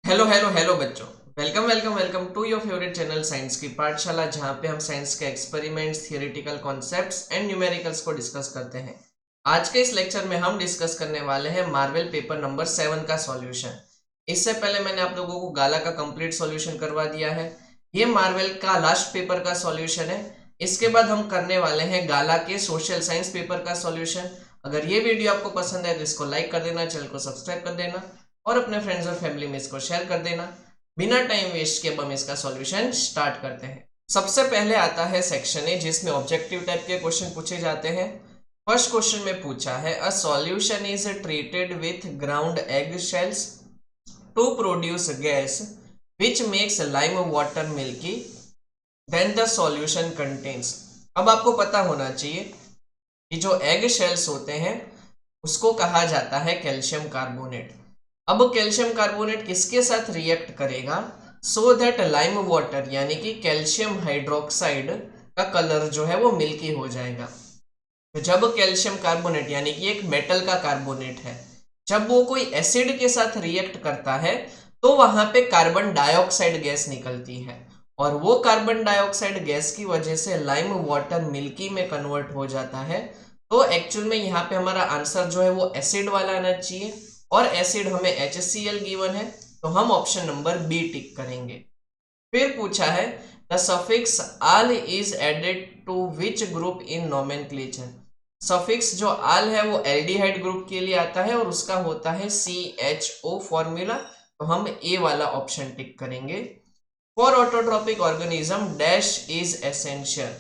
Hello hello hello बच्चों। Welcome welcome welcome to your favourite channel science की पाठशाला, जहां पे हम साइंस के experiments, theoretical concepts and numericals को डिस्कस करते हैं। आज के इस लेक्चर में हम डिस्कस करने वाले हैं मार्वल पेपर नंबर 7 का सॉल्यूशन। इससे पहले मैंने आप लोगों को गाला का कंप्लीट सॉल्यूशन करवा दिया है। ये मार्वल का लास्ट पेपर का सॉल्यूशन है। इसके बाद हम करने वाले हैं गाला के सोशल साइंस पेपर का सॉल्यूशन। अगर ये वीडियो आपको पसंद है तो इसको लाइक कर देना, चैनल को सब्सक्राइब कर देना और अपने फ्रेंड्स और फैमिली में इसको शेयर कर देना। बिना टाइम वेस्ट के अब हम इसका सॉल्यूशन स्टार्ट करते हैं। सबसे पहले आता है सेक्शन ए, जिसमें ऑब्जेक्टिव टाइप के क्वेश्चन पूछे जाते हैं। फर्स्ट क्वेश्चन में पूछा है, a solution is treated with ground egg shells to produce gas which makes lime water milky, then the solution contains. अब आपको पता होना चाहिए कि जो एग शेल्स होते हैं उसको कहा जाता है कैल्शियम कार्बोनेट। अब कैल्शियम कार्बोनेट किसके साथ रिएक्ट करेगा? सो दैट लाइम वाटर यानी कि कैल्शियम हाइड्रोक्साइड का कलर जो है वो मिल्की हो जाएगा। तो जब कैल्शियम कार्बोनेट यानी कि एक मेटल का कार्बोनेट है, जब वो कोई एसिड के साथ रिएक्ट करता है तो वहां पे कार्बन डाइऑक्साइड गैस निकलती है, और वो कार्बन डाइऑक्साइड गैस की वजह से लाइम वाटर मिल्की में कन्वर्ट हो जाता है। तो एक्चुअल में यहाँ पे हमारा आंसर जो है वो एसिड वाला आना चाहिए, और एसिड हमें HCl गिवन है, तो हम ऑप्शन नंबर बी टिक करेंगे। फिर पूछा है, the suffix al is added to which group in nomenclature. Suffix जो आल है वो एल्डिहाइड ग्रुप के लिए आता है और उसका होता है CHO फॉर्मूला, तो हम ए वाला ऑप्शन टिक करेंगे। For autotrophic organism dash is essential.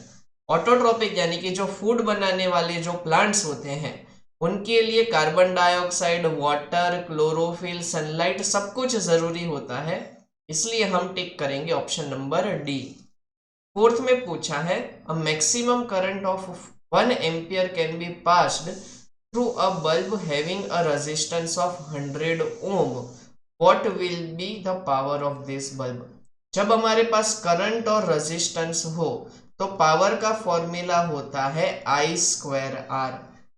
Autotrophic यानी कि जो फूड बनाने वाले जो प्लांट्स होते हैं उनके लिए carbon dioxide, water, chlorophyll, sunlight सब कुछ जरूरी होता है, इसलिए हम टिक करेंगे ऑप्शन नंबर डी। फोर्थ में पूछा है, a maximum current of 1 ampere can be passed through a bulb having a resistance of 100 ohm, what will be the power of this bulb. जब हमारे पास करंट और रेजिस्टेंस हो तो power का formula होता है I²R।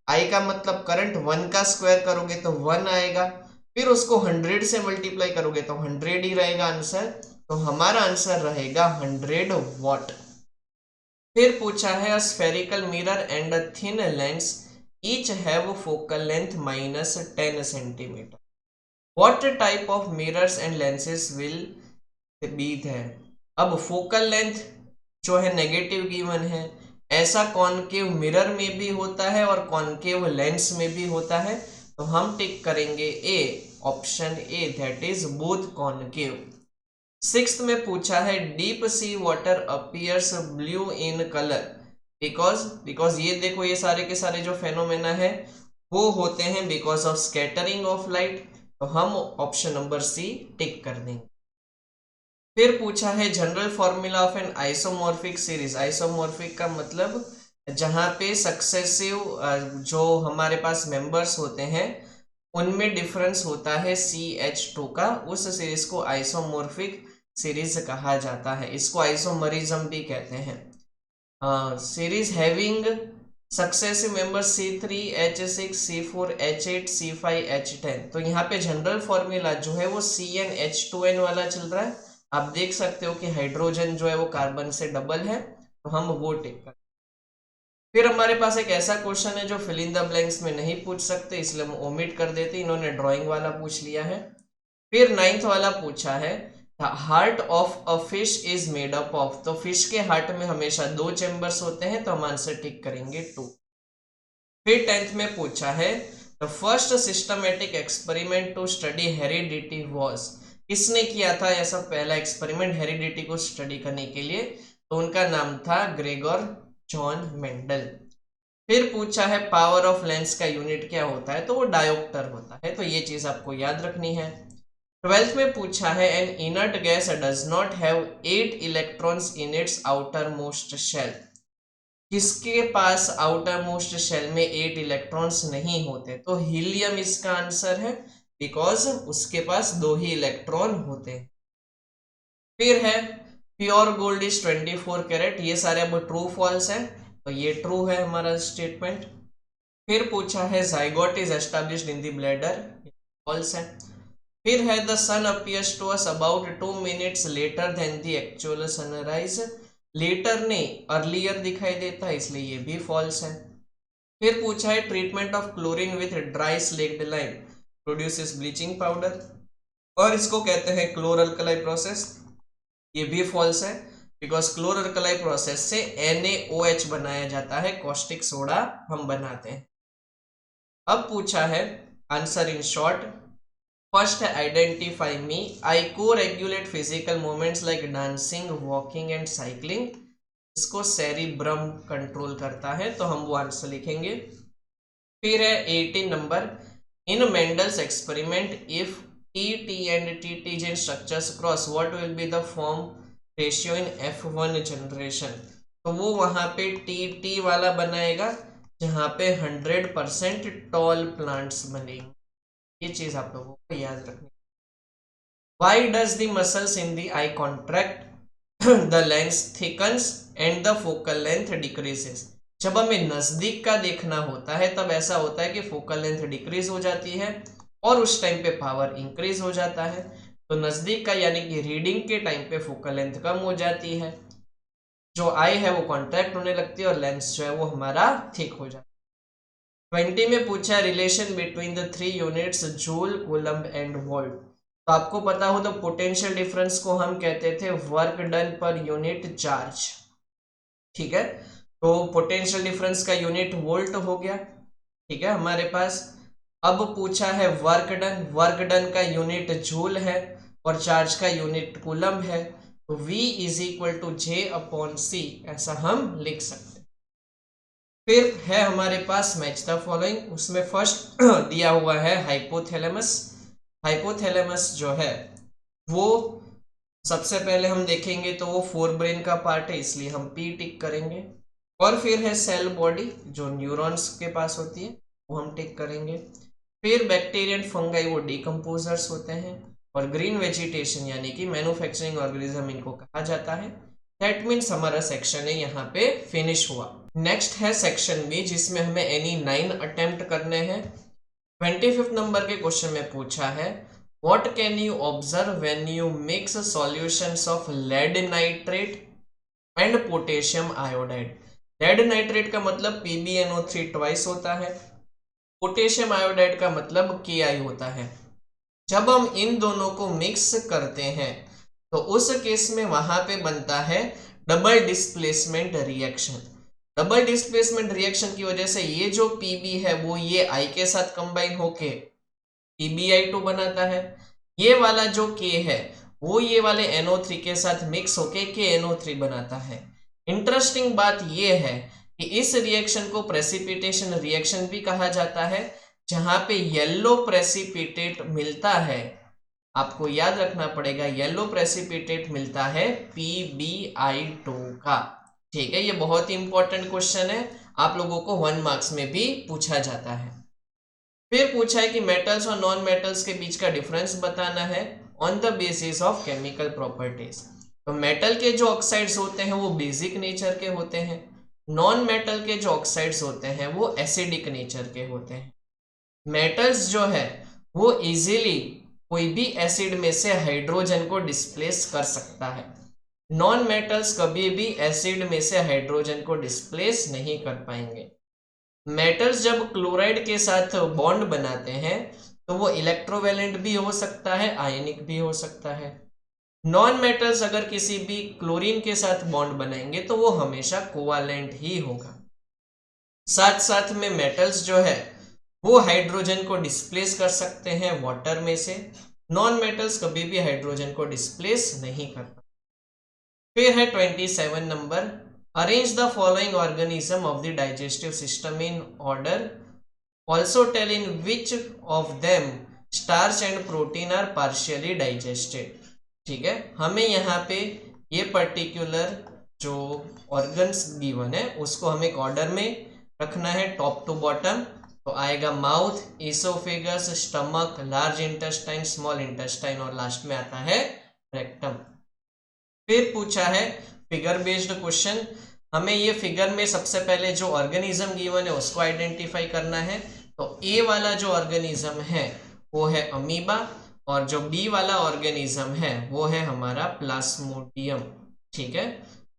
आई का मतलब करंट, 1 का स्क्वायर करोगे तो 1 आएगा, फिर उसको 100 से मल्टीप्लाई करोगे तो 100 ही रहेगा आंसर, तो हमारा आंसर रहेगा 100 वॉट। फिर पूछा है, a spherical mirror and a thin lens each have focal length -10 centimetre, what type of mirrors and lenses will be there. अब फोकल लेंथ जो है नेगेटिव गिवन है, ऐसा कॉनकेव मिरर में भी होता है और कॉनकेव लेंस में भी होता है, तो हम टिक करेंगे A, option A, that is both concave. Sixth में पूछा है, deep sea water appears blue in colour because because ये देखो, ये सारे के सारे जो फेनोमेना है वो होते हैं because of scattering of light, तो हम ऑप्शन नंबर सी टिक कर देंगे। फिर पूछा है, general formula of an isomorphic series. Isomorphic का मतलब जहां पे सक्सेसिव जो हमारे पास मेंबर्स होते हैं उनमें डिफरेंस होता है CH2 का, उस सीरीज को आइसोमॉर्फिक सीरीज कहा जाता है। इसको आइसोमरिज्म भी कहते हैं। Series having successive member C3H6C4H8C5H10, तो यहाँ पे जनरल फॉर्मूला जो है वो CnH2n वाला चल रहा है। आप देख सकते हो कि हाइड्रोजन जो है वो कार्बन से डबल है, तो हम वो टिक कर। फिर हमारे पास एक ऐसा क्वेश्चन है जो फिल इन द ब्लैंक्स में नहीं पूछ सकते, इसलिए हम ओमिट कर देते, इन्होंने ड्राइंग वाला पूछ लिया है। फिर नाइन्थ वाला पूछा है, the heart of a fish is made up of, तो फिश के हार्ट में हमेशा 2 चैम्बर्स होते हैं, तो हम आंसर टिक करेंगे 2। फिर टेंथ में पूछा है, the first systematic experiment to study heredity was, किसने किया था ऐसा पहला एक्सपेरिमेंट हेरिडिटी को स्टडी करने के लिए? तो उनका नाम था ग्रेगोर जॉन मेंडल। फिर पूछा है, पावर ऑफ लेंस का यूनिट क्या होता है? तो वो डायोप्टर होता है, तो ये चीज आपको याद रखनी है। ट्वेल्थ में पूछा है, an inert gas does not have 8 electrons in its outermost shell, किसके पास आउटर मोस्ट शेल में 8 इलेक्ट्रॉन्स नहीं होते? तो हीलियम इसका आंसर है, बिकॉज उसके पास 2 ही इलेक्ट्रॉन होते हैं। फिर है, प्योर गोल्ड इज 24 कैरेट, ये सारे अब ट्रू फॉल्स है, तो ये ट्रू है हमारा स्टेटमेंट। फिर पूछा है, zygote is established in the bladder, false है। फिर है the sun appears to us about 2 minutes later than the actual sunrise. Later ने अर्लियर दिखाई देता है, इसलिए ये भी फॉल्स है। फिर पूछा है treatment of chlorine with dry slaked lime produces bleaching powder, और इसको कहते हैं क्लोर अल्कलाई प्रोसेस। ये भी फॉल्स है, बिकॉज क्लोर अल्कलाई प्रोसेस से NaOH बनाया जाता है, कॉस्टिक सोडा हम बनाते हैं। अब पूछा है आंसर इन शॉर्ट। फर्स्ट है आइडेंटिफाई मी, आई को regulate physical movements like dancing, walking and cycling. इसको सेरिब्रम कंट्रोल करता है, तो हम वो आंसर लिखेंगे। फिर है 18 number, in Mendel's experiment if T and TT gene structures cross, what will be the form ratio in F1 generation? तो वो वहां पे TT वाला बनाएगा जहां पे 100% टॉल प्लांट्स बनेंगे। ये चीज आप लोगों को याद रखनी। Why does the muscles in the eye contract? The lens thickens and the focal length decreases. जब हमें नजदीक का देखना होता है तब ऐसा होता है कि फोकल लेंथ डिक्रीज हो जाती है और उस टाइम पे पावर इंक्रीज हो जाता है। तो नजदीक का यानी कि रीडिंग के टाइम पे फोकल लेंथ कम हो जाती है, जो आई है वो कॉन्ट्रैक्ट होने लगती है और लेंस जो है वो हमारा थिक हो जाता है। 20 में पूछा relation between the 3 units joule, coulomb and volt. तो आपको पता हो तो पोटेंशियल डिफरेंस को हम कहते थे work done per unit charge. ठीक है, तो पोटेंशियल डिफरेंस का यूनिट वोल्ट हो गया। ठीक है हमारे पास। अब पूछा है वर्क डन, वर्क डन का यूनिट जूल है और चार्ज का यूनिट कूलम्ब है, तो V is equal to J/C ऐसा हम लिख सकते हैं। फिर है हमारे पास मैच द फॉलोइंग, उसमें फर्स्ट दिया हुआ है हाइपोथैलेमस। हाइपोथैलेमस जो है वो सबसे पहले हम देखेंगे तो वो फोर ब्रेन का पार्ट है, इसलिए हम P टिक करेंगे। और फिर है सेल बॉडी जो न्यूरॉन्स के पास होती है, वो हम टिक करेंगे। फिर बैक्टीरियन फंगाई वो डिकम्पोजर्स होते हैं, और ग्रीन वेजिटेशन यानी कि मैन्युफैक्चरिंग ऑर्गेनिज्म इनको कहा जाता है। दैट मीन्स हमारा सेक्शन है यहाँ पे फिनिश हुआ। नेक्स्ट है सेक्शन बी जिसमें हमें एनी 9 अटेम्प्ट करने हैं। 25 नंबर के क्वेश्चन में पूछा है what can you observe when you mix solutions of lead nitrate and potassium iodide. Lead nitrate का मतलब PbNO3 ट्वाइस होता है, पोटेशियम आयोडाइड का मतलब Ki होता है। जब हम इन दोनों को मिक्स करते हैं तो उस केस में वहां पे बनता है double displacement reaction. Double displacement reaction की वजह से ये जो Pb है वो ये I के साथ कंबाइन होके PbI2 बनाता है, ये वाला जो K है वो ये वाले NO3 के साथ मिक्स होके KNO3 बनाता है। इंटरेस्टिंग बात ये है कि इस रिएक्शन को प्रेसिपिटेशन रिएक्शन भी कहा जाता है, जहां पे येलो प्रेसिपिटेट मिलता है। आपको याद रखना पड़ेगा येलो प्रेसिपिटेट मिलता है PbI2 का। ठीक है, ये बहुत ही इंपॉर्टेंट क्वेश्चन है, आप लोगों को 1 मार्क्स में भी पूछा जाता है। फिर पूछा है कि मेटल्स और नॉन मेटल्स के बीच का डिफरेंस बताना है on the basis of chemical properties. तो मेटल के जो ऑक्साइड्स होते हैं वो बेसिक नेचर के होते हैं, नॉन मेटल के जो ऑक्साइड्स होते हैं वो एसिडिक नेचर के होते हैं। मेटल्स जो है वो इजीली कोई भी एसिड में से हाइड्रोजन को डिस्प्लेस कर सकता है, नॉन मेटल्स कभी भी एसिड में से हाइड्रोजन को डिस्प्लेस नहीं कर पाएंगे। मेटल्स जब क्लोराइड के साथ बॉन्ड बनाते हैं तो वो इलेक्ट्रोवैलेंट भी हो सकता है, आयनिक भी हो सकता है। नॉन मेटल्स अगर किसी भी क्लोरीन के साथ बॉन्ड बनाएंगे तो वो हमेशा कोवालेंट ही होगा। साथ साथ में मेटल्स जो है वो हाइड्रोजन को डिस्प्लेस कर सकते हैं वाटर में से, नॉन मेटल्स कभी भी हाइड्रोजन को डिस्प्लेस नहीं कर पाते। फिर है 27 number, arrange the following organism of the digestive system in order, also tell in which of them starch and protein are partially digested. ठीक है, हमें यहाँ पे ये पर्टिकुलर जो ऑर्गन्स गिवन है उसको हमें एक ऑर्डर में रखना है टॉप टू बॉटम। तो आएगा mouth, oesophagus, stomach, large intestine, small intestine और लास्ट में आता है रेक्टम। फिर पूछा है फिगर बेस्ड क्वेश्चन, हमें ये फिगर में सबसे पहले जो ऑर्गेनिज्म गिवन है उसको आइडेंटिफाई करना है। तो ए वाला जो ऑर्गेनिज्म है वो है अमीबा, और जो बी वाला ऑर्गेनिज्म है वो है हमारा प्लाज्मोडियम। ठीक है,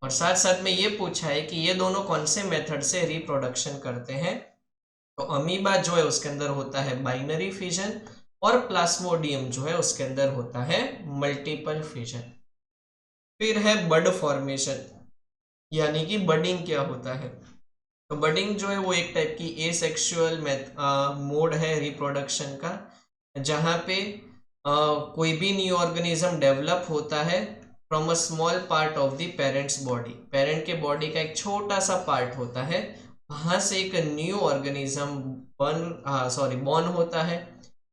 और साथ साथ में ये पूछा है कि ये दोनों कौन से मेथड से रिप्रोडक्शन करते हैं। तो अमीबा जो है उसके अंदर होता है बाइनरी फिजन, और प्लाज्मोडियम जो है उसके अंदर होता है मल्टीपल फिजन। फिर है बड फॉर्मेशन, यानी कि बडिंग क्या होता है। तो बडिंग जो है वो एक टाइप की एसेक्सुअल मोड है रिप्रोडक्शन का, जहाँ पे कोई भी न्यू ऑर्गेनिज्म डेवलप होता है from a small part of the parents body. Parent के बॉडी का एक छोटा सा पार्ट होता है, वहां से एक न्यू ऑर्गेनिज्म बॉर्न होता है।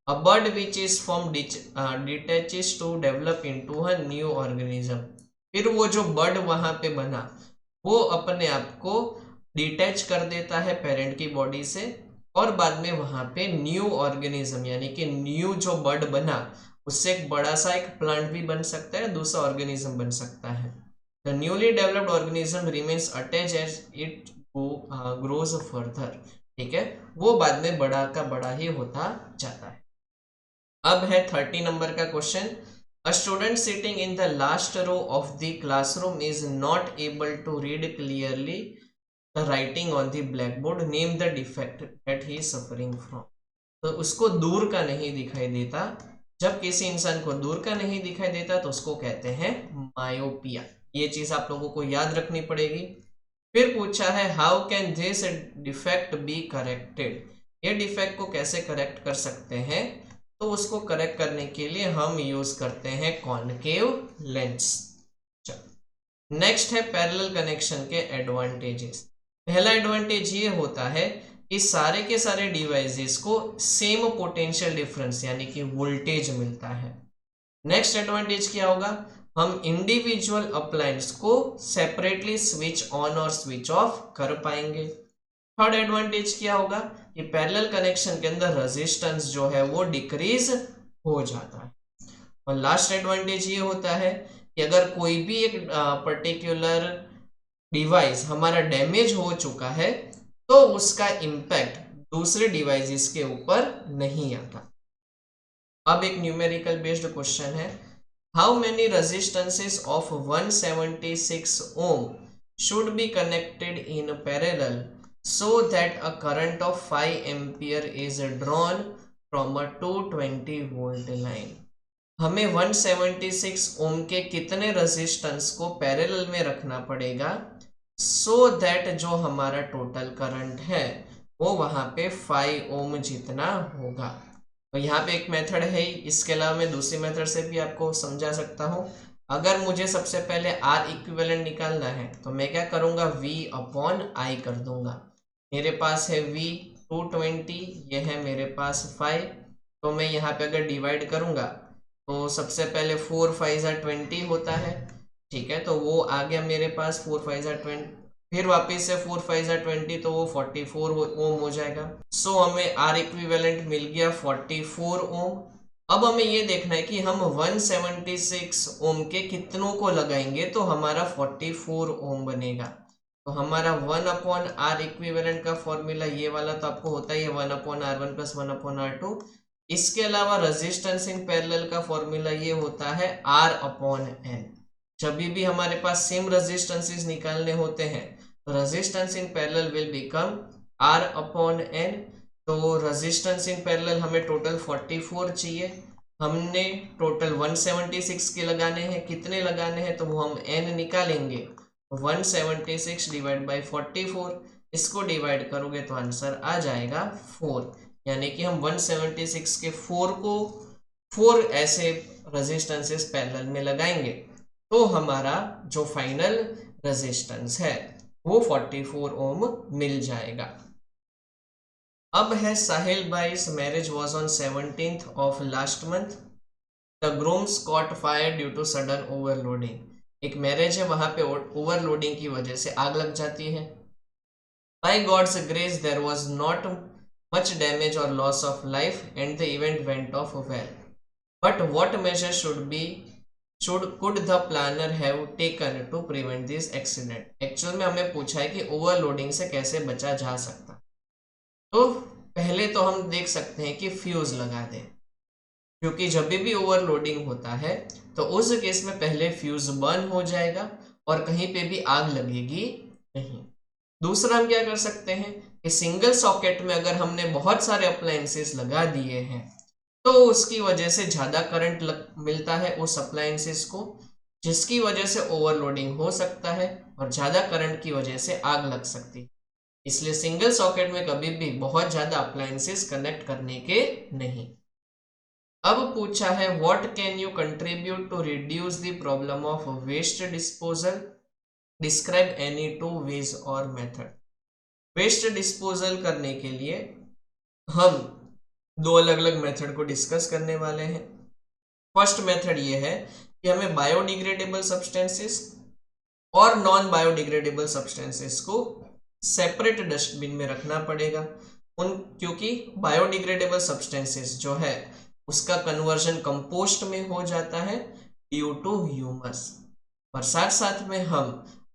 A bud which is formed detaches to develop into a new organism. फिर वो जो बर्ड वहां पे बना वो अपने आप को डिटैच कर देता है पेरेंट की बॉडी से, और बाद में वहां पे न्यू ऑर्गेनिज्म यानी कि न्यू जो बर्ड बना उससे एक बड़ा सा एक प्लांट भी बन सकता है, दूसरा ऑर्गेनिज्म बन सकता है। The newly developed organism remains attach as it grows further. ठीक है, वो बाद में बड़ा का बड़ा ही होता जाता है। अब है 30 नंबर का question. A student sitting in the last row of the classroom is not able to read clearly the writing on the blackboard, name the defect that he is suffering from. तो उसको दूर का नहीं दिखाई देता। जब किसी इंसान को दूर का नहीं दिखाई देता तो उसको कहते हैं मायोपिया। ये चीज आप लोगों को याद रखनी पड़ेगी। फिर पूछा है how can this defect be corrected, ये डिफेक्ट को कैसे करेक्ट कर सकते हैं। तो उसको करेक्ट करने के लिए हम यूज करते हैं कॉनकेव लेंस। नेक्स्ट है पैरेलल कनेक्शन के एडवांटेजेस। पहला एडवांटेज ये होता है कि सारे के सारे डिवाइसेस को सेम पोटेंशियल डिफरेंस यानी कि वोल्टेज मिलता है। नेक्स्ट एडवांटेज क्या होगा, हम इंडिविजुअल अप्लायंस को सेपरेटली स्विच ऑन और स्विच ऑफ कर पाएंगे। थर्ड एडवांटेज क्या होगा कि पैरेलल कनेक्शन के अंदर रेजिस्टेंस जो है वो डिक्रीज हो जाता है। और लास्ट एडवांटेज ये होता है कि अगर कोई भी एक पर्टिकुलर डिवाइस हमारा डैमेज हो चुका है तो उसका इम्पैक्ट दूसरे डिवाइसेस के ऊपर नहीं आता। अब एक न्यूमेरिकल बेस्ड क्वेश्चन है, how many resistances of 176 ohm should be connected in parallel so that a current of 5 ampere is drawn from a 220 volt line। हमें 176 ओम के कितने रेजिस्टेंस को पैरेलल में रखना पड़ेगा सो दैट जो हमारा टोटल करंट है वो वहां पे 5 ओम जितना होगा। तो यहाँ पे एक मेथड है, इसके अलावा मैं दूसरी मेथड से भी आपको समझा सकता हूँ। अगर मुझे सबसे पहले आर इक्विवेलेंट निकालना है तो मैं क्या करूँगा, वी अपॉन आई कर दूंगा। मेरे पास है वी 220, ये है मेरे पास 5। तो मैं यहाँ पे अगर डिवाइड करूँगा तो सबसे पहले 4 5 20 होता है। ठीक है, तो वो आ गया मेरे पास 4 5 20, फिर वापस से 4 5 20 तो वो 44 ओम हो जाएगा। सो हमें आर इक्विवेलेंट मिल गया 44 ओम। अब हमें ये देखना है कि हम 176 ओम के कितनों को लगाएंगे तो हमारा 44 ओम बनेगा। तो हमारा 1 अपॉन आर इक्विवेलेंट का फॉर्मूला ये वाला तो आपको होता ही है 1 upon R one plus 1 upon R two. इसके अलावा रेजिस्टेंस इन पैरेलल का फॉर्मूला ये होता है आर अपॉन एन। जब भी हमारे पास सेम रेजिस्टेंसेस निकालने होते हैं तो resistance in parallel will become R upon n. तो रेजिस्टेंस इन पैरेलल हमें टोटल 44 चाहिए, हमने टोटल 176 के लगाने हैं। कितने लगाने हैं तो वो हम n निकालेंगे, 176 डिवाइड बाई 44, इसको डिवाइड करोगे तो आंसर आ जाएगा 4। यानी कि हम 176 के 4 को 4 ऐसे रेजिस्टेंसेस पैरेलल में लगाएंगे तो हमारा जो फाइनल रेजिस्टेंस है वो 44 ओम मिल जाएगा। अब है साहिल भाई's marriage was on 17th of last month, the groom's caught fire due to sudden overloading. एक मैरिज है, वहां पे ओवरलोडिंग की वजह से आग लग जाती है। By God's grace there was not much damage or loss of life and the event went off well, but what measures could the planner have taken to prevent this accident। Actual में हमें पूछा है कि overloading से कैसे बचा जा सकता। तो पहले तो हम देख सकते हैं कि फ्यूज लगा दें। क्योंकि जब भी ओवरलोडिंग होता है तो उस केस में पहले फ्यूज बर्न हो जाएगा और कहीं पे भी आग लगेगी नहीं। दूसरा हम क्या कर सकते हैं कि सिंगल सॉकेट में अगर हमने बहुत सारे अप्लायंसेस लगा दिए हैं तो उसकी वजह से ज्यादा करंट मिलता है उस अप्लायंसेस को, जिसकी वजह से ओवरलोडिंग हो सकता है और ज्यादा करंट की वजह से आग लग सकती है। इसलिए सिंगल सॉकेट में कभी भी बहुत ज्यादा अप्लायंसेस कनेक्ट करने के नहीं। अब पूछा है what can you contribute to reduce the problem of waste disposal, describe any two ways or method. Waste disposal करने के लिए हम दो अलग अलग मेथड को डिस्कस करने वाले हैं। फर्स्ट मेथड ये है कि हमें बायोडिग्रेडेबल सब्सटेंसेस और नॉन बायोडिग्रेडेबल सब्सटेंसेस को सेपरेट डस्टबिन में रखना पड़ेगा क्योंकि बायोडिग्रेडेबल सब्सटेंसेस जो है उसका कन्वर्जन कंपोस्ट में हो जाता है ड्यू टू ह्यूमस, और साथ साथ में हम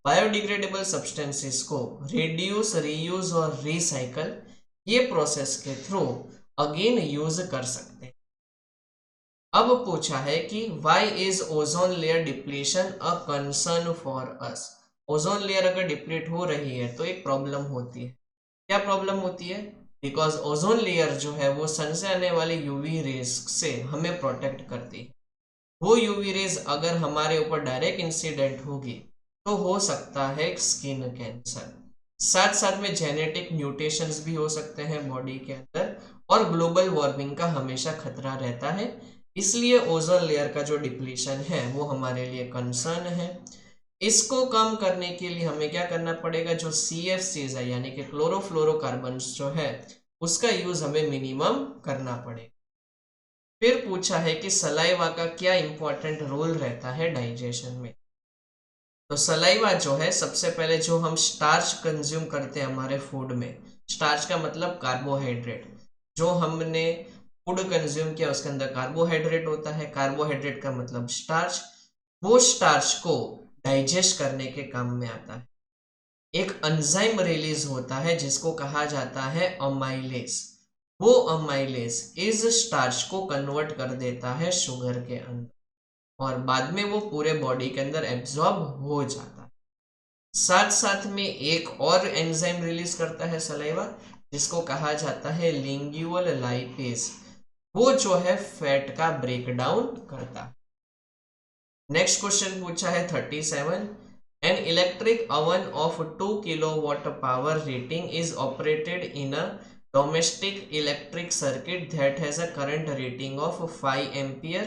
बायोडिग्रेडेबल सब्सटेंसेस को रिड्यूस, रीयूज और रिसाइकल ये प्रोसेस के थ्रू अगेन यूज कर सकते हैं। अब पूछा है कि why is ozone layer depletion a concern for us. Ozone layer अगर डिप्लीट हो रही है तो एक प्रॉब्लम होती है। क्या प्रॉब्लम होती है? बिकॉज ओजोन लेयर जो है वो सन से आने वाली यूवी रेज से हमें प्रोटेक्ट करती है। वो यूवी रेज अगर हमारे ऊपर डायरेक्ट इंसिडेंट होगी तो हो सकता है स्किन कैंसर, साथ साथ में जेनेटिक म्यूटेशंस भी हो सकते हैं बॉडी के अंदर, और ग्लोबल वार्मिंग का हमेशा खतरा रहता है। इसलिए ओजोन लेयर का जो डिप्लीशन है वो हमारे लिए कंसर्न है। इसको कम करने के लिए हमें क्या करना पड़ेगा, जो CFCs है यानी कि क्लोरोफ्लोरोकार्बन्स जो है उसका यूज हमें मिनिमम करना पड़ेगा। फिर पूछा है कि सलाइवा का क्या इंपॉर्टेंट रोल रहता है डाइजेशन में। तो सलाइवा जो है, सबसे पहले जो हम स्टार्च कंज्यूम करते हैं हमारे फूड में, स्टार्च का मतलब कार्बोहाइड्रेट, जो हमने फूड कंज्यूम किया उसके अंदर कार्बोहाइड्रेट होता है, कार्बोहाइड्रेट का मतलब स्टार्च, वो स्टार्च को डाइजेस्ट करने के काम में आता है। एक एंजाइम रिलीज होता है जिसको कहा जाता है अमाइलेज। वो अमाइलेज इस स्टार्च को कन्वर्ट कर देता है शुगर के अंदर और बाद में वो पूरे बॉडी के अंदर एब्जॉर्ब हो जाता है। साथ साथ में एक और एंजाइम रिलीज करता है सलाइवा जिसको कहा जाता है लिंगुअल लाइपेज। वो जो है फैट का ब्रेकडाउन करता है। नेक्स्ट क्वेश्चन पूछा है 37, an electric oven of 2 kilowatt power rating is operated in a domestic electric circuit that has a current rating of 5 ampere.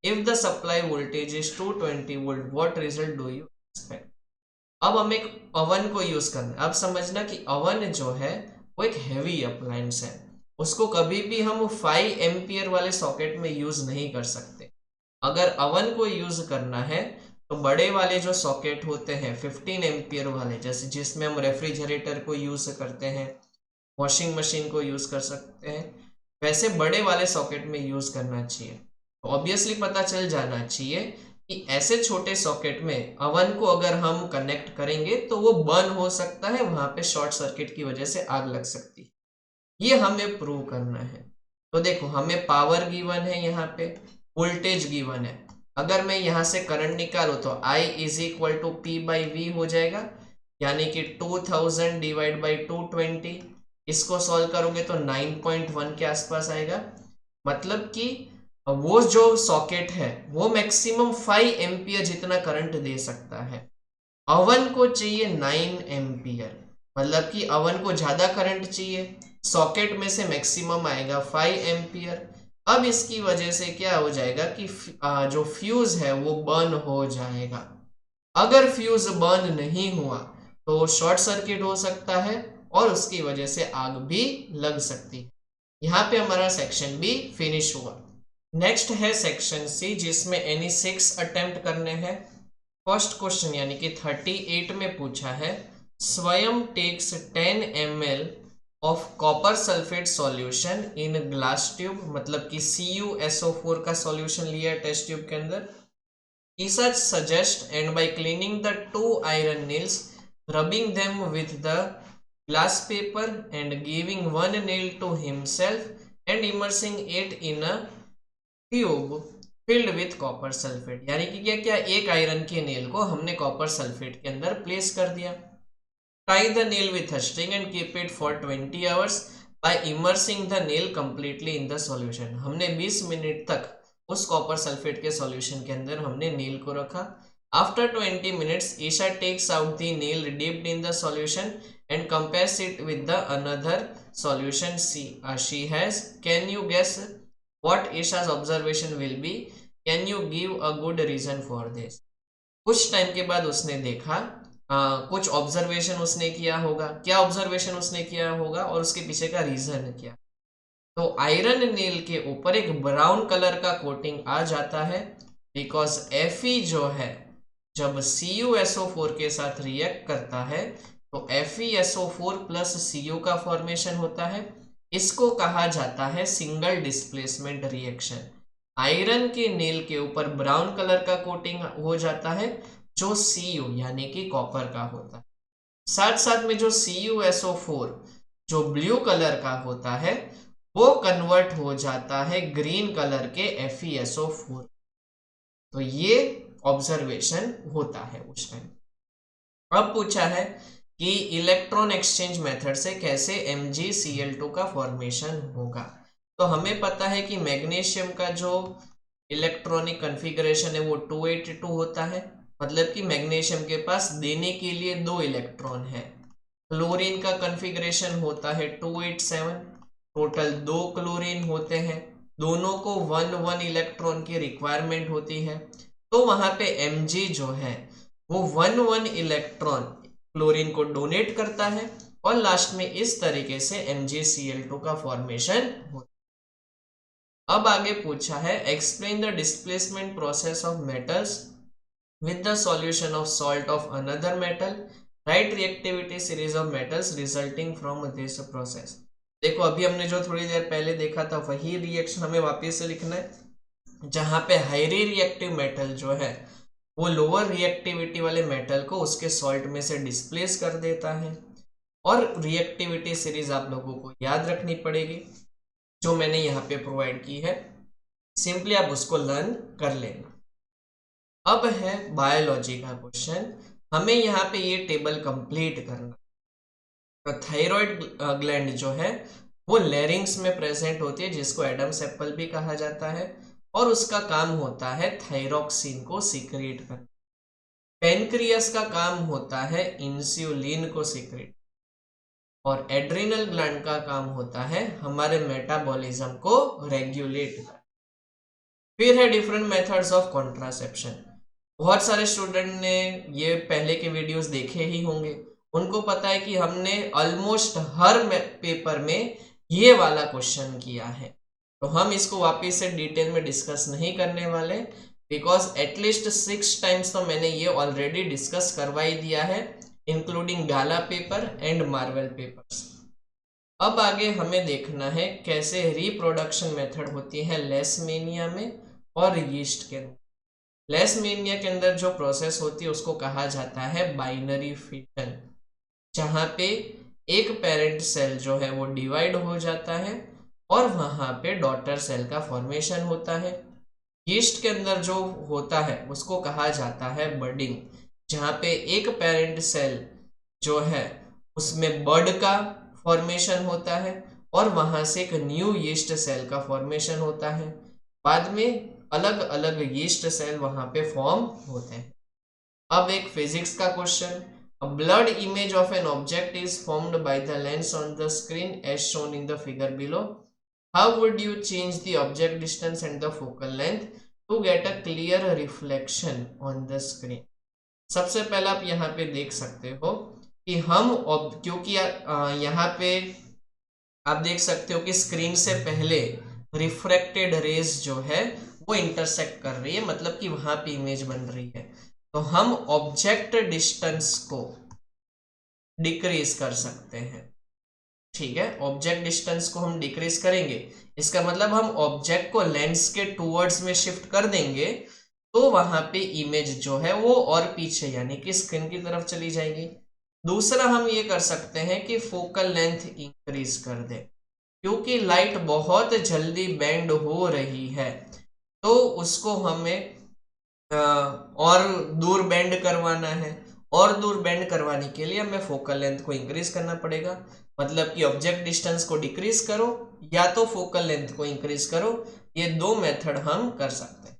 If the supply voltage is 220 volt, what result do you expect? अब हम एक oven को use करना है। अब समझना कि oven जो है वो एक हैवी अप्लायंस है, उसको कभी भी हम 5 एम्पियर वाले सॉकेट में यूज नहीं कर सकते। अगर अवन को यूज करना है तो बड़े वाले जो सॉकेट होते हैं 15 एम्पियर वाले, जैसे जिसमें हम रेफ्रिजरेटर को यूज करते हैं, वॉशिंग मशीन को यूज कर सकते हैं, वैसे बड़े वाले सॉकेट में यूज करना चाहिए। तो ऑब्वियसली पता चल जाना चाहिए कि ऐसे छोटे सॉकेट में अवन को अगर हम कनेक्ट करेंगे तो वो बर्न हो सकता है, वहां पे शॉर्ट सर्किट की वजह से आग लग सकती है। ये हमें प्रूव करना है। तो देखो हमें पावर गिवन है, यहाँ पे वोल्टेज गिवन है। अगर मैं यहाँ से करंट निकालू तो I is equal to P/V हो जाएगा, यानी कि 2000 डिवाइड बाई 220। इसको सॉल्व करोगे तो 9.1 के आसपास आएगा। मतलब कि वो जो सॉकेट है वो मैक्सिमम 5 एम्पियर जितना करंट दे सकता है। अवन को चाहिए 9 एम्पियर, मतलब कि अवन को ज्यादा करंट चाहिए, सॉकेट में से मैक्सिमम आएगा 5 एम्पियर। अब इसकी वजह से क्या हो जाएगा कि जो फ्यूज है वो बर्न हो जाएगा। अगर फ्यूज बर्न नहीं हुआ तो शॉर्ट सर्किट हो सकता है और उसकी वजह से आग भी लग सकती है। यहाँ पे हमारा सेक्शन बी फिनिश हुआ। नेक्स्ट है सेक्शन सी जिसमें एनी 6 अटेम्प्ट करने हैं। फर्स्ट क्वेश्चन यानी कि 38 में पूछा है, Swayam takes 10 ml of copper sulphate solution in glass tube, मतलब कि CuSO4 का सॉल्यूशन लिया टेस्ट ट्यूब के अंदर। Research suggests and by cleaning the 2 iron nails, rubbing them with the glass paper and giving 1 nail to himself and immersing it in a tube filled with copper sulphate, यानी कि क्या क्या, एक iron के nail को हमने copper sulphate के अंदर प्लेस कर दिया। Tie the nail with a string and keep it for 20 hours bye immersing the nail completely in the solution. हमने 20 मिनट तक उस कॉपर सल्फेट के सॉल्यूशन के अंदर हमने नेल को रखा। After 20 minutes Isha takes out the nail dipped in the solution and compares it with the another solution she has. Can you guess what Isha's observation will be? Can you give a good reason for this? कुछ time के बाद उसने देखा, कुछ observation उसने किया होगा। क्या ऑब्जर्वेशन उसने किया होगा और उसके पीछे का रीजन क्या? तो आयरन नेल के ऊपर एक ब्राउन कलर का कोटिंग आ जाता है, बिकॉज Fe जो है जब CuSO4 के साथ रिएक्ट करता है तो FeSO4 प्लस Cu का फॉर्मेशन होता है। इसको कहा जाता है सिंगल डिस्प्लेसमेंट रिएक्शन। आयरन के नेल के ऊपर ब्राउन कलर का कोटिंग हो जाता है जो Cu यानी कि कॉपर का होता है। साथ साथ में जो CuSO4 जो ब्लू कलर का होता है वो कन्वर्ट हो जाता है ग्रीन कलर के FeSO4। तो ये ऑब्जर्वेशन होता है उस टाइम। अब पूछा है कि इलेक्ट्रॉन एक्सचेंज मेथड से कैसे MgCl2 का फॉर्मेशन होगा। तो हमें पता है कि मैग्नीशियम का जो इलेक्ट्रॉनिक कॉन्फ़िगरेशन है वो 282 होता है, मतलब कि मैग्नीशियम के पास देने के लिए 2 इलेक्ट्रॉन है। क्लोरीन का कॉन्फ़िगरेशन होता है 287, टोटल 2 क्लोरीन होते हैं, दोनों को 1 इलेक्ट्रॉन की रिक्वायरमेंट होती है। तो वहां पे Mg जो है वो 1 इलेक्ट्रॉन क्लोरीन को डोनेट करता है और लास्ट में इस तरीके से MgCl2 का फॉर्मेशन होता है। अब आगे पूछा है explain the displacement process of metals with the solution of salt of another metal, right reactivity series of metals resulting from this process. देखो अभी हमने जो थोड़ी देर पहले देखा था वही रिएक्शन हमें वापस से लिखना है, जहां पे हाईली रिएक्टिव मेटल जो है वो लोअर रिएक्टिविटी वाले मेटल को उसके सॉल्ट में से डिस्प्लेस कर देता है। और रिएक्टिविटी सीरीज आप लोगों को याद रखनी पड़ेगी जो मैंने यहाँ पे प्रोवाइड की है, सिंपली आप उसको लर्न कर लेना। अब है बायोलॉजी का क्वेश्चन, हमें यहाँ पे ये टेबल कंप्लीट करना। तो थायराइड ग्लैंड जो है वो लैरिंग्स में प्रेजेंट होती है, जिसको एडम्स एप्पल भी कहा जाता है, और उसका काम होता है थायरॉक्सिन को सीक्रेट करना। पेनक्रियस का काम होता है इंसुलिन को सीक्रेट, और एड्रिनल ग्लैंड का काम होता है हमारे मेटाबॉलिज्म को रेगुलेट करना। फिर है डिफरेंट मेथड्स ऑफ कॉन्ट्रासेप्शन। बहुत सारे स्टूडेंट ने ये पहले के वीडियोस देखे ही होंगे, उनको पता है कि हमने ऑलमोस्ट हर पेपर में ये वाला क्वेश्चन किया है, तो हम इसको वापस से डिटेल में डिस्कस नहीं करने वाले, बिकॉज एटलीस्ट 6 टाइम्स तो मैंने ये ऑलरेडी डिस्कस करवा ही दिया है, including gala paper and Marvel papers. अब आगे हमें देखना है कैसे रिप्रोडक्शन मेथड होती है लेसमेनिया में और यीस्ट के अंदर। लेसमेनिया के अंदर जो प्रोसेस होती है उसको कहा जाता है बाइनरी फिशन, जहाँ पे एक पेरेंट सेल जो है वो डिवाइड हो जाता है और वहां पे डॉटर सेल का फॉर्मेशन होता है। यीस्ट के अंदर जो होता है उसको कहा जाता है बडिंग, जहाँ पे एक पेरेंट सेल जो है उसमें बड का फॉर्मेशन होता है और वहां से एक न्यू यीस्ट सेल का फॉर्मेशन होता है। बाद में अलग अलग यीस्ट सेल वहां पे फॉर्म होते हैं। अब एक फिजिक्स का question, a blurred image of an object is formed by the lens on the screen as shown in the figure below. How would you change the object distance and the focal length to get a clear reflection on the screen? सबसे पहला आप यहाँ पे देख सकते हो कि हम क्योंकि यहाँ पे आप देख सकते हो कि स्क्रीन से पहले रिफ्रैक्टेड रेज जो है वो इंटरसेक्ट कर रही है, मतलब कि वहां पे इमेज बन रही है। तो हम ऑब्जेक्ट डिस्टेंस को डिक्रीज कर सकते हैं, ठीक है। ऑब्जेक्ट डिस्टेंस को हम डिक्रीज करेंगे, इसका मतलब हम ऑब्जेक्ट को लेंस के टूवर्ड्स में शिफ्ट कर देंगे, तो वहां पे इमेज जो है वो और पीछे यानी कि स्क्रीन की तरफ चली जाएगी। दूसरा हम ये कर सकते हैं कि फोकल लेंथ इंक्रीज कर दे, क्योंकि लाइट बहुत जल्दी बेंड हो रही है, तो उसको हमें और दूर बेंड करवाना है, और दूर बेंड करवाने के लिए हमें फोकल लेंथ को इंक्रीज करना पड़ेगा। मतलब कि ऑब्जेक्ट डिस्टेंस को डिक्रीज करो या तो फोकल लेंथ को इंक्रीज करो, ये दो मेथड हम कर सकते हैं।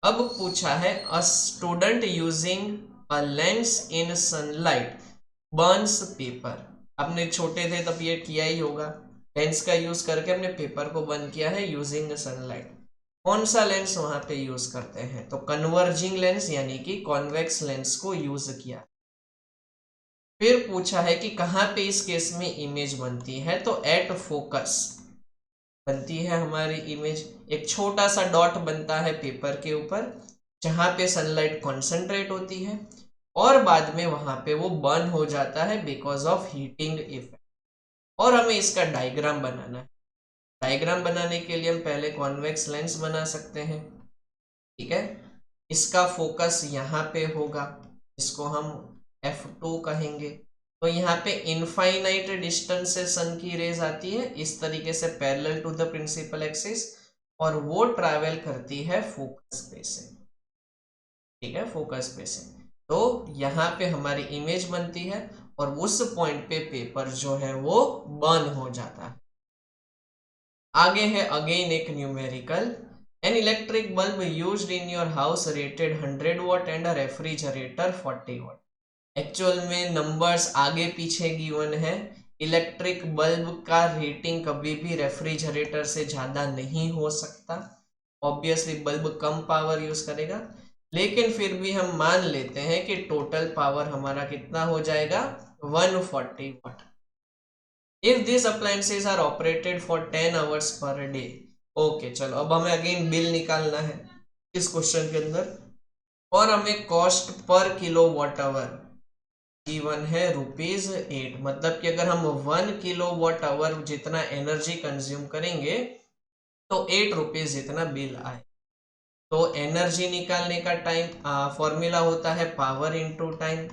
अब पूछा है a student using a lens in sunlight Burns paper. आपने छोटे थे तब ये किया ही होगा, लेंस का यूज करके हमने पेपर को बर्न किया है यूजिंग सनलाइट। कौन सा लेंस वहां पे यूज करते हैं, तो कन्वर्जिंग लेंस यानी कि कॉन्वेक्स लेंस को यूज किया। फिर पूछा है कि कहां पे इस केस में इमेज बनती है, तो एट फोकस बनती है हमारी इमेज। एक छोटा सा डॉट बनता है पेपर के ऊपर जहां पे सनलाइट कॉन्सेंट्रेट होती है, और बाद में वहां पे वो बर्न हो जाता है बिकॉज ऑफ हीटिंग इफेक्ट। और हमें इसका डायग्राम बनाना है। डायग्राम बनाने के लिए हम पहले कॉन्वेक्स लेंस बना सकते हैं, ठीक है। इसका फोकस यहाँ पे होगा, इसको हम F2 कहेंगे। तो यहाँ पे इनफाइनाइट डिस्टेंस से सन की रेज आती है इस तरीके से parallel to the principal axis, और वो ट्रैवल करती है फोकस पे से, ठीक है, फोकस पे से। तो यहाँ पे हमारी इमेज बनती है और उस पॉइंट पे पेपर जो है वो बर्न हो जाता है। आगे है अगेन एक numerical. An electric bulb used in your house rated 100 what and a refrigerator 40 what. Actual में नंबर्स आगे पीछे गिवन है। इलेक्ट्रिक बल्ब का रेटिंग कभी भी रेफ्रिजरेटर से ज्यादा नहीं हो सकता, ऑब्वियसली बल्ब कम पावर यूज करेगा, लेकिन फिर भी हम मान लेते हैं कि टोटल पावर हमारा कितना हो जाएगा 140 watt. If this appliances are operated for 10 hours per day. Okay चलो, अब हमें अगेन बिल निकालना है इस क्वेश्चन के अंदर, और हमें cost per kilo watt hour given है ₹8। मतलब कि अगर हम 1 किलो वॉट आवर जितना एनर्जी कंज्यूम करेंगे तो ₹8 जितना बिल आए। तो एनर्जी निकालने का टाइम फॉर्मूला होता है power into time,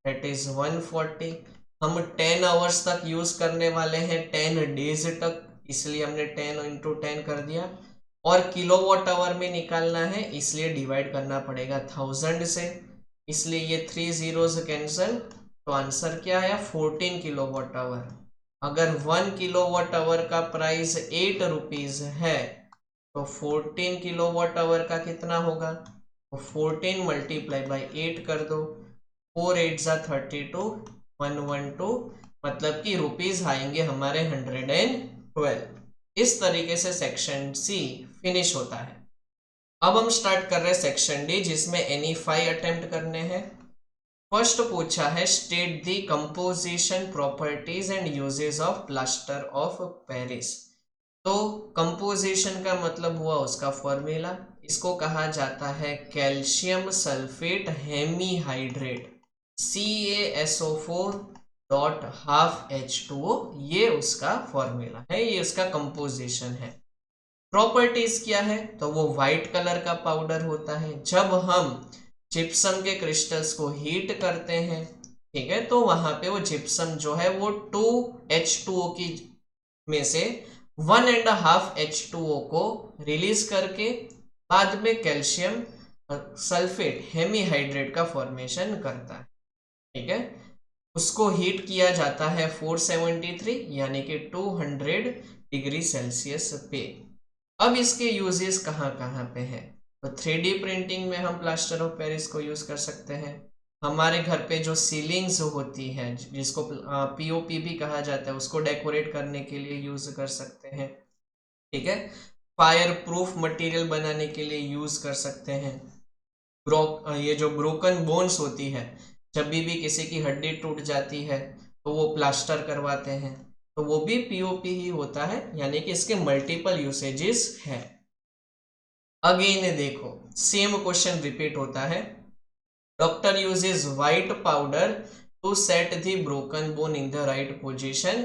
that is 140। हम 10 आवर्स तक यूज करने वाले हैं, 10 डेज तक, इसलिए हमने 10 इंटू 10 कर दिया। और किलोवाट आवर में निकालना है इसलिए डिवाइड करना पड़ेगा 1000 से, इसलिए ये 3 जीरोस कैंसल। तो आंसर क्या आया 14 किलोवाट आवर। अगर 1 किलोवाट आवर का प्राइस ₹8 है तो 14 किलोवाट आवर का कितना होगा, तो 14 मल्टीप्लाई बाई 8 कर दो, 4 8 जा 32, 112, मतलब कि रुपीज आएंगे हमारे 112। इस तरीके से सेक्शन सी फिनिश होता है। अब हम स्टार्ट कर रहे हैं सेक्शन डी जिसमें एनी 5 अटेम्प्ट करने हैं। फर्स्ट पूछा है state the composition properties and uses of plaster of Paris. तो कंपोजिशन का मतलब हुआ उसका फॉर्मूला, इसको कहा जाता है कैल्शियम सल्फेट हेमीहाइड्रेट CaSO4.12H2O, ये उसका फॉर्मूला है, ये उसका कंपोजिशन है। प्रॉपर्टीज क्या है, तो वो व्हाइट कलर का पाउडर होता है। जब हम जिप्सम के क्रिस्टल्स को हीट करते हैं, ठीक है, तो वहां पे वो जिप्सम जो है वो 2H2O की में से 1.5H2O को रिलीज करके बाद में कैल्शियम सल्फेट हेमीहाइड्रेट का फॉर्मेशन करता है, ठीक है। उसको हीट किया जाता है 473 यानी कि 200 डिग्री सेल्सियस पे। अब इसके यूजेस कहाँ कहाँ पे हैं, तो 3D प्रिंटिंग में हम प्लास्टर ऑफ पेरिस को यूज कर सकते हैं। हमारे घर पे जो सीलिंग्स होती है जिसको पीओपी भी कहा जाता है, उसको डेकोरेट करने के लिए यूज कर सकते हैं, ठीक है। फायर प्रूफ मटेरियल बनाने के लिए यूज कर सकते हैं। ये जो ब्रोकन बोन्स होती है, जब भी किसी की हड्डी टूट जाती है तो वो प्लास्टर करवाते हैं, तो वो भी पीओपी ही होता है, यानी कि इसके मल्टीपल यूसेजेस है। अगेन देखो सेम क्वेश्चन रिपीट होता है। Doctor uses white powder to set the broken bone in the right position,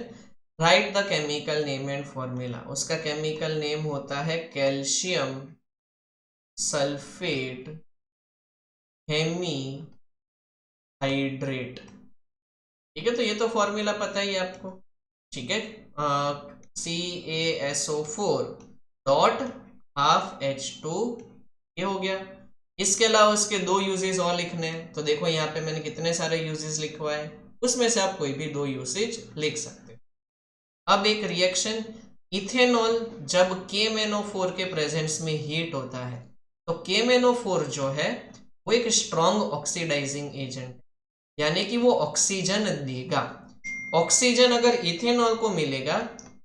write the chemical name and formula. उसका केमिकल नेम होता है कैल्शियम सल्फेट हेमी हाइड्रेट, ठीक है। तो ये तो फॉर्मूला पता ही है आपको, ठीक है। CaSO4 डॉट 12H2, ये हो गया। इसके अलावा उसके दो यूजेस और लिखने हैं, तो देखो यहाँ पे मैंने कितने सारे यूजेस लिखवाए, उसमें से आप कोई भी दो यूसेज लिख सकते हो। अब एक रिएक्शन इथेनॉल जब KMnO4 के प्रेजेंस में हीट होता है, तो KMnO4 जो है वो एक स्ट्रॉन्ग ऑक्सीडाइजिंग एजेंट, यानी कि वो ऑक्सीजन देगा। ऑक्सीजन अगर इथेनॉल को मिलेगा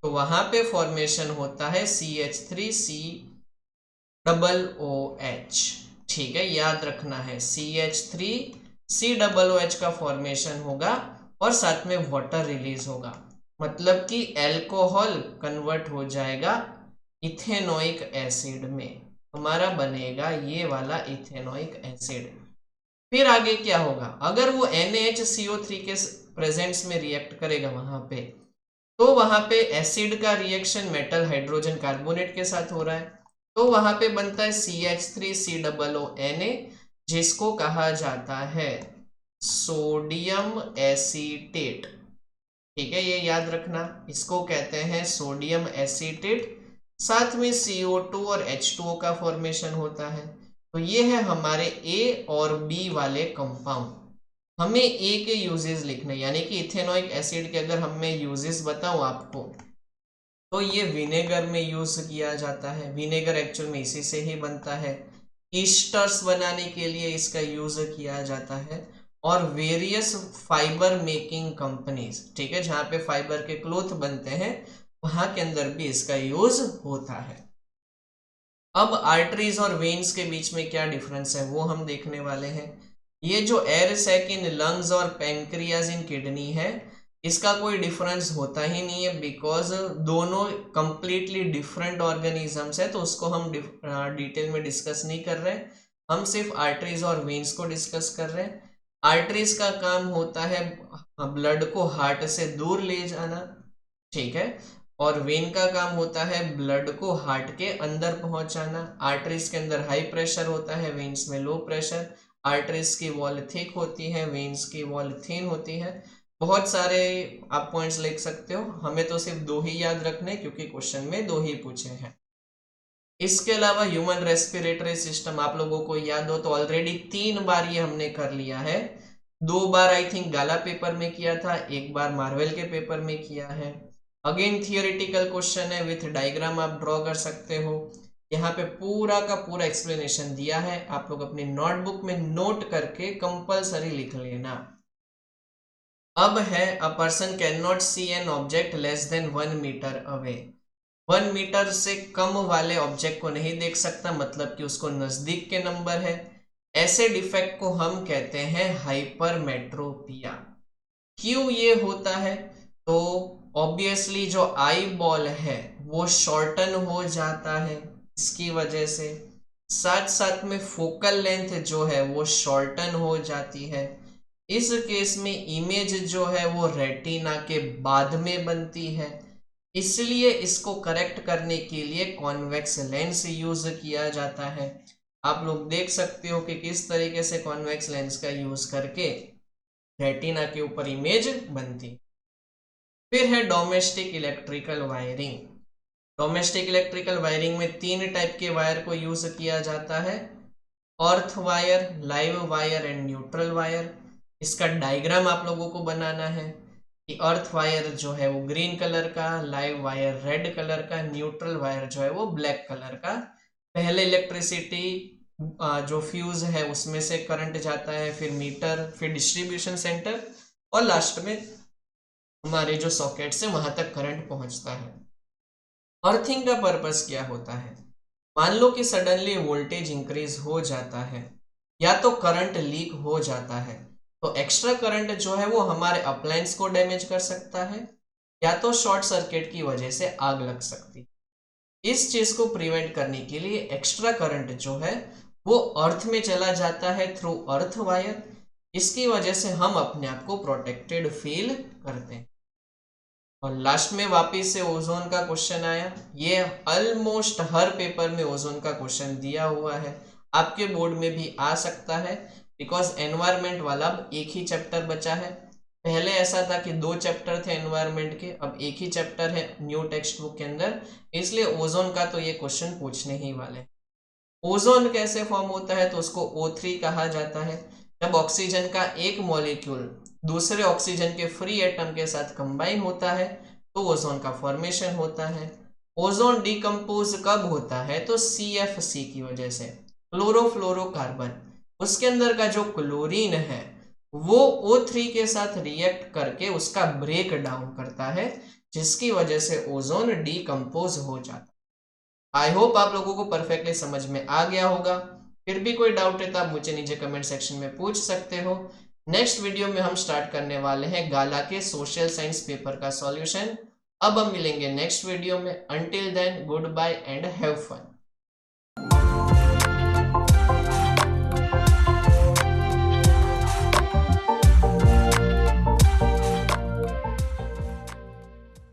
तो वहां पे फॉर्मेशन होता है CH3COOH। ठीक है, याद रखना है CH3COOH का फॉर्मेशन होगा और साथ में वाटर रिलीज होगा, मतलब कि अल्कोहल कन्वर्ट हो जाएगा इथेनोइक एसिड में, हमारा बनेगा ये वाला इथेनोइक एसिड। फिर आगे क्या होगा, अगर वो NaHCO3 के प्रेजेंस में रिएक्ट करेगा वहां पे, तो वहां पे एसिड का रिएक्शन मेटल हाइड्रोजन कार्बोनेट के साथ हो रहा है, तो वहां पे बनता है CH3COONA, जिसको कहा जाता है सोडियम एसीटेट। ठीक है, ये याद रखना, इसको कहते हैं सोडियम एसीटेट। साथ में CO2 और H2O का फॉर्मेशन होता है। तो ये है हमारे A और B वाले कंपाउंड। हमें A के यूजेस लिखने, यानी कि इथेनोइक एसिड के अगर मैं यूजेस बताऊं आपको, तो ये विनेगर में यूज किया जाता है। विनेगर एक्चुअल में इसी से ही बनता है। ईस्टर्स बनाने के लिए इसका यूज किया जाता है। और वेरियस फाइबर मेकिंग कंपनीज, ठीक है, जहां पे फाइबर के क्लोथ बनते हैं, वहां के अंदर भी इसका यूज होता है। अब आर्टरीज और वेन्स के बीच में क्या डिफरेंस है वो हम देखने वाले हैं। ये जो एयर सैक इन लंग्स और पैंक्रियाज इन किडनी है, इसका कोई डिफरेंस होता ही नहीं है, बिकॉज दोनों कंप्लीटली डिफरेंट ऑर्गेनिजम्स है, तो उसको हम डिटेल में डिस्कस नहीं कर रहे हैं। हम सिर्फ आर्टरीज और वेन्स को डिस्कस कर रहे हैं। आर्टरीज का काम होता है ब्लड को हार्ट से दूर ले जाना, ठीक है, और वेन का काम होता है ब्लड को हार्ट के अंदर पहुंचाना। आर्टरीज के अंदर हाई प्रेशर होता है, वेन्स में लो प्रेशर। आर्टरीज की वॉल थिक होती है, वेन्स की वॉल थिन होती है। बहुत सारे आप पॉइंट्स लिख सकते हो, हमें तो सिर्फ दो ही याद रखने क्योंकि क्वेश्चन में दो ही पूछे हैं। इसके अलावा ह्यूमन रेस्पिरेटरी सिस्टम आप लोगों को याद हो तो ऑलरेडी 3 बार ये हमने कर लिया है। 2 बार आई थिंक गाला पेपर में किया था, 1 बार मार्वेल के पेपर में किया है। अगेन थियोरेटिकल क्वेश्चन है, विथ डायग्राम आप ड्रॉ कर सकते हो। यहाँ पे पूरा का पूरा एक्सप्लेनेशन दिया है, आप लोग अपनी नोटबुक में नोट करके कंपलसरी लिख लेना। अब है a person can not see an object less than 1 metre away. 1 metre से कम वाले ऑब्जेक्ट को नहीं देख सकता, मतलब कि उसको नजदीक के नंबर है। ऐसे डिफेक्ट को हम कहते हैं हाइपरमेट्रोपिया। क्यों ये होता है, तो ऑब्वियसली जो आई बॉल है वो शॉर्टन हो जाता है इसकी वजह से। साथ साथ में फोकल लेंथ जो है वो शॉर्टन हो जाती है। इस केस में इमेज जो है वो रेटिना के बाद में बनती है, इसलिए इसको करेक्ट करने के लिए कॉन्वेक्स लेंस यूज किया जाता है। आप लोग देख सकते हो कि किस तरीके से कॉन्वेक्स लेंस का यूज करके रेटिना के ऊपर इमेज बनती। फिर है domestic electrical wiring. Domestic electrical wiring में 3 टाइप के वायर को यूज किया जाता है, earth wire, live wire and neutral wire. इसका डायग्राम आप लोगों को बनाना है कि अर्थ वायर जो है वो ग्रीन कलर का, लाइव वायर रेड कलर का, न्यूट्रल वायर जो है वो ब्लैक कलर का। पहले इलेक्ट्रिसिटी जो फ्यूज है उसमें से करंट जाता है, फिर मीटर, फिर डिस्ट्रीब्यूशन सेंटर, और लास्ट में हमारे जो सॉकेट से वहां तक करंट पहुंचता है। अर्थिंग का पर्पस क्या होता है, मान लो कि सडनली वोल्टेज इंक्रीज हो जाता है या तो करंट लीक हो जाता है, तो एक्स्ट्रा करंट जो है वो हमारे अप्लायंस को डैमेज कर सकता है, या तो शॉर्ट सर्किट की वजह से आग लग सकती है। इस चीज को प्रिवेंट करने के लिए एक्स्ट्रा करंट जो है वो अर्थ में चला जाता है थ्रू अर्थ वायर। इसकी वजह से हम अपने आप को प्रोटेक्टेड फील करते हैं। और लास्ट में वापिस से ओजोन का क्वेश्चन आया। ये ऑलमोस्ट हर पेपर में ओजोन का क्वेश्चन दिया हुआ है, आपके बोर्ड में भी आ सकता है, बिकॉज एनवायरमेंट वाला अब एक ही चैप्टर बचा है। पहले ऐसा था कि 2 चैप्टर थे एनवायरनमेंट के, अब एक ही चैप्टर है न्यू टेक्स्ट बुक के अंदर, इसलिए ओजोन का तो ये क्वेश्चन पूछने ही वाले। ओजोन कैसे फॉर्म होता है, तो उसको O3 कहा जाता है। जब ऑक्सीजन का एक मॉलिक्यूल दूसरे ऑक्सीजन के फ्री एटम के साथ कंबाइन होता है तो ओजोन का फॉर्मेशन होता है। ओजोन डिकम्पोज कब होता है, तो CFC की वजह से, क्लोरोफ्लोरोकार्बन, उसके अंदर का जो क्लोरीन है वो O3 के साथ रिएक्ट करके उसका ब्रेक डाउन करता है, जिसकी वजह से ओजोन डिकम्पोज हो जाता है। आई होप आप लोगों को परफेक्टली समझ में आ गया होगा। फिर भी कोई डाउट है तो आप मुझे नीचे कमेंट सेक्शन में पूछ सकते हो। नेक्स्ट वीडियो में हम स्टार्ट करने वाले हैं गाला के सोशल साइंस पेपर का सॉल्यूशन। अब हम मिलेंगे नेक्स्ट वीडियो में। Until then goodbye and have fun.